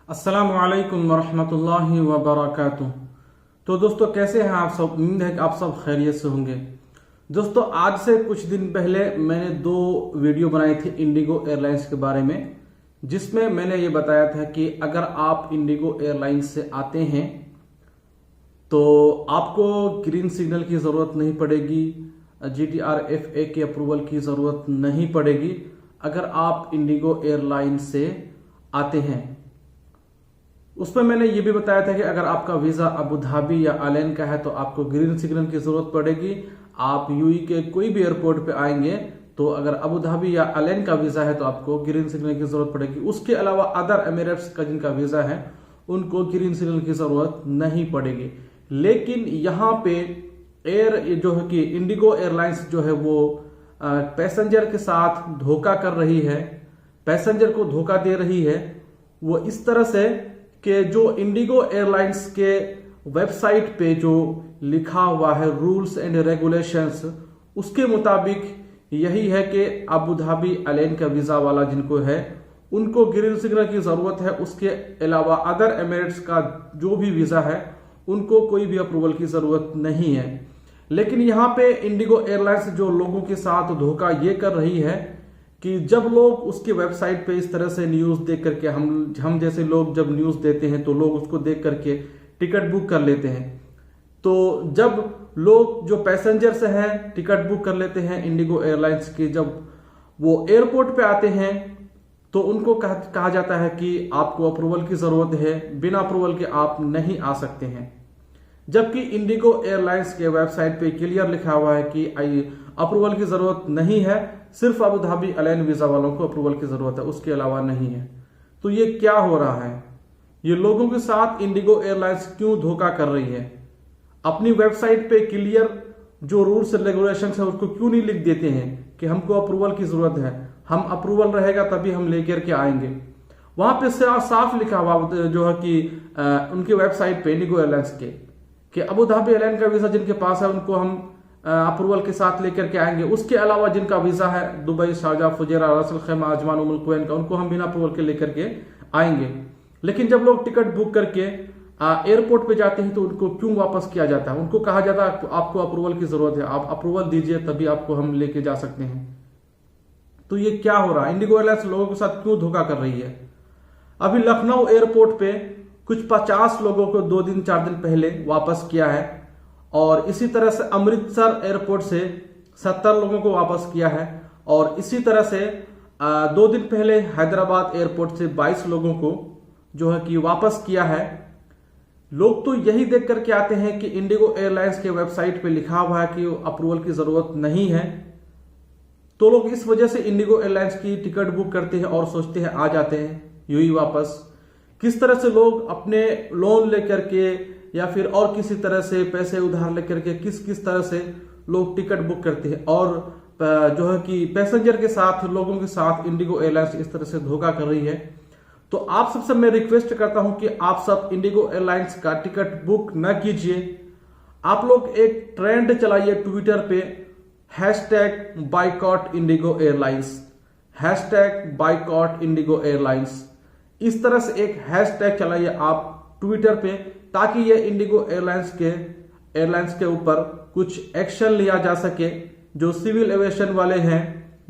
अस्सलामुअलैकुम वरहमतुल्लाहि वबरकातुह। तो दोस्तों कैसे हैं आप सब। उम्मीद है कि आप सब खैरियत से होंगे। दोस्तों आज से कुछ दिन पहले मैंने 2 वीडियो बनाई थी इंडिगो एयरलाइंस के बारे में, जिसमें मैंने ये बताया था कि अगर आप इंडिगो एयरलाइंस से आते हैं तो आपको ग्रीन सिग्नल की ज़रूरत नहीं पड़ेगी, GTRFA के अप्रूवल की ज़रूरत नहीं पड़ेगी अगर आप इंडिगो एयरलाइंस से आते हैं। उसमें मैंने ये भी बताया था कि अगर आपका वीज़ा अबू धाबी या आलैन का है तो आपको ग्रीन सिग्नल की ज़रूरत पड़ेगी। आप यूएई के कोई भी एयरपोर्ट पे आएंगे तो अगर अबू धाबी या आलैन का वीज़ा है तो आपको ग्रीन सिग्नल की ज़रूरत पड़ेगी। उसके अलावा अदर एमिरेट्स का जिनका वीज़ा है उनको ग्रीन सिग्नल की ज़रूरत नहीं पड़ेगी। लेकिन यहाँ पे एयर जो है कि इंडिगो एयरलाइंस जो है वो पैसेंजर के साथ धोखा कर रही है, पैसेंजर को धोखा दे रही है। वो इस तरह से कि जो इंडिगो एयरलाइंस के वेबसाइट पे जो लिखा हुआ है रूल्स एंड रेगुलेशंस, उसके मुताबिक यही है कि अबू धाबी आलैन का वीज़ा वाला जिनको है उनको ग्रीन सिग्नल की ज़रूरत है। उसके अलावा अदर एमिरेट्स का जो भी वीज़ा है उनको कोई भी अप्रूवल की ज़रूरत नहीं है। लेकिन यहाँ पे इंडिगो एयरलाइंस जो लोगों के साथ धोखा ये कर रही है कि जब लोग उसकी वेबसाइट पे इस तरह से न्यूज़ देख करके, हम जैसे लोग जब न्यूज़ देते हैं तो लोग उसको देख करके टिकट बुक कर लेते हैं। तो जब लोग जो पैसेंजर्स हैं टिकट बुक कर लेते हैं इंडिगो एयरलाइंस की, जब वो एयरपोर्ट पे आते हैं तो उनको कहा जाता है कि आपको अप्रूवल की ज़रूरत है, बिना अप्रूवल के आप नहीं आ सकते हैं। जबकि इंडिगो एयरलाइंस के वेबसाइट पे क्लियर लिखा हुआ है कि अप्रूवल की ज़रूरत नहीं है, सिर्फ अबू धाबी आलैन वीज़ा वालों को अप्रूवल की ज़रूरत है, उसके अलावा नहीं है। तो ये क्या हो रहा है, ये लोगों के साथ इंडिगो एयरलाइंस क्यों धोखा कर रही है? अपनी वेबसाइट पे क्लियर जो रूल्स एंड रेगुलेशन है उसको क्यों नहीं लिख देते हैं कि हमको अप्रूवल की ज़रूरत है, हम अप्रूवल रहेगा तभी हम लेकर के आएंगे। वहां पे साफ लिखा हुआ जो है कि उनकी वेबसाइट पे इंडिगो एयरलाइंस के कि अबू धाबी आलैन का वीज़ा जिनके पास है उनको हम अप्रूवल के साथ लेकर के आएंगे। उसके अलावा जिनका वीज़ा है दुबई, शारजा, फुजैरा, रास अल खैमा, अजमान, उमुल कुवैन का, उनको हम बिना अप्रूवल के लेकर के आएंगे। लेकिन जब लोग टिकट बुक करके एयरपोर्ट पे जाते हैं तो उनको क्यों वापस किया जाता है? उनको कहा जाता है आपको अप्रूवल की ज़रूरत है, आप अप्रूवल दीजिए तभी आपको हम लेके जा सकते हैं। तो ये क्या हो रहा है? इंडिगो एयरलाइंस लोगों के साथ क्यों धोखा कर रही है? अभी लखनऊ एयरपोर्ट पे कुछ 50 लोगों को 2 दिन 4 दिन पहले वापस किया है, और इसी तरह से अमृतसर एयरपोर्ट से 70 लोगों को वापस किया है, और इसी तरह से 2 दिन पहले हैदराबाद एयरपोर्ट से 22 लोगों को जो है कि वापस किया है। लोग तो यही देख करके आते हैं कि इंडिगो एयरलाइंस के वेबसाइट पे लिखा हुआ है कि अप्रूवल की ज़रूरत नहीं है, तो लोग इस वजह से इंडिगो एयरलाइंस की टिकट बुक करते हैं और सोचते हैं आ जाते हैं यूएई वापस। किस तरह से लोग अपने लोन लेकर के या फिर और किसी तरह से पैसे उधार लेकर के किस तरह से लोग टिकट बुक करते हैं, और जो है कि पैसेंजर के साथ, लोगों के साथ इंडिगो एयरलाइंस इस तरह से धोखा कर रही है। तो आप सबसे मैं रिक्वेस्ट करता हूं कि आप सब इंडिगो एयरलाइंस का टिकट बुक न कीजिए। आप लोग एक ट्रेंड चलाइए ट्विटर पे, #boycott Indigo airlines, #boycott Indigo airlines. इस तरह से एक हैशटैग चलाइए आप ट्विटर पे, ताकि ये इंडिगो एयरलाइंस के ऊपर कुछ एक्शन लिया जा सके। जो सिविल एविएशन वाले हैं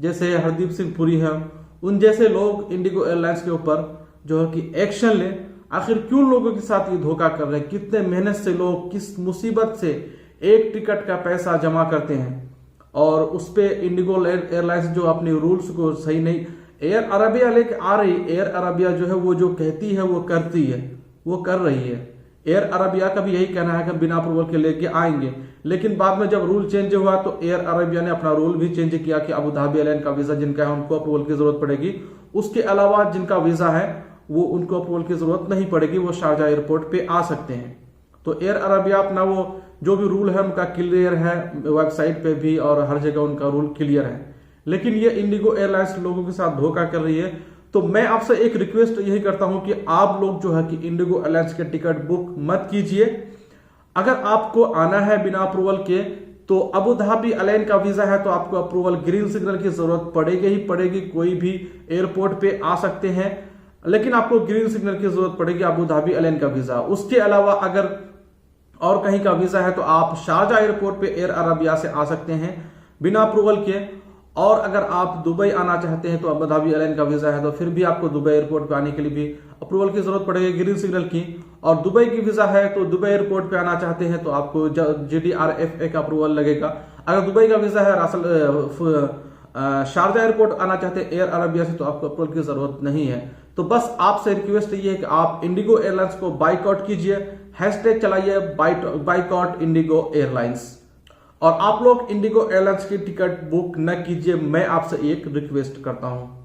जैसे हरदीप सिंह पुरी हैं, उन जैसे लोग इंडिगो एयरलाइंस के ऊपर जो है कि एक्शन लें। आखिर क्यों लोगों के साथ ये धोखा कर रहे हैं? कितने मेहनत से लोग किस मुसीबत से एक टिकट का पैसा जमा करते हैं, और उस पर इंडिगो एयरलाइंस जो अपने रूल्स को सही नहीं, एयर अरबिया लेके आ रही, एयर अरबिया जो है वो जो कहती है वो करती है, वो कर रही है। एयर अरबिया का भी यही कहना है कि बिना अप्रूवल के लेके आएंगे, लेकिन बाद में जब रूल चेंज हुआ तो एयर अरबिया ने अपना रूल भी चेंज किया कि अबू धाबी आलैन का वीज़ा जिनका है उनको अप्रूवल की ज़रूरत पड़ेगी, उसके अलावा जिनका वीज़ा है वो उनको अप्रूवल की ज़रूरत नहीं पड़ेगी, वो शारजा एयरपोर्ट पे आ सकते हैं। तो एयर अरबिया अपना वो जो भी रूल है उनका क्लियर है, वेबसाइट पे भी और हर जगह उनका रूल क्लियर है। लेकिन ये इंडिगो एयरलाइंस लोगों के साथ धोखा कर रही है। तो मैं आपसे एक रिक्वेस्ट यही करता हूं कि आप लोग जो है कि इंडिगो एयरलाइंस के टिकट बुक मत कीजिए। अगर आपको आना है बिना अप्रूवल के, तो अबू धाबी आलैन का वीज़ा है तो आपको अप्रूवल, ग्रीन सिग्नल की ज़रूरत पड़ेगी ही पड़ेगी। कोई भी एयरपोर्ट पे आ सकते हैं। लेकिन आपको ग्रीन सिग्नल की जरूरत पड़ेगी अबू धाबी एयरलाइन का वीजा। उसके अलावा अगर और कहीं का वीजा है तो आप शारजा एयरपोर्ट पे एयर अरबिया से आ सकते हैं बिना अप्रूवल के। और अगर आप दुबई आना चाहते हैं तो अबू धाबी एयरलाइन का वीजा है तो फिर भी आपको दुबई एयरपोर्ट पे आने के लिए भी अप्रूवल की जरूरत पड़ेगी ग्रीन सिग्नल की। और दुबई की वीजा है तो दुबई एयरपोर्ट पे आना चाहते हैं तो आपको GDRFA का अप्रूवल लगेगा। अगर दुबई का वीजा है शारजा एयरपोर्ट आना चाहते हैं एयर अरबिया से तो आपको अप्रूवल की जरूरत नहीं है। तो बस आपसे रिक्वेस्ट ये है कि आप इंडिगो एयरलाइंस को बाइकआउट कीजिए, हैशटैग चलाइए बाइकआउट इंडिगो एयरलाइंस। और आप लोग इंडिगो एयरलाइंस की टिकट बुक न कीजिए, मैं आपसे एक रिक्वेस्ट करता हूं।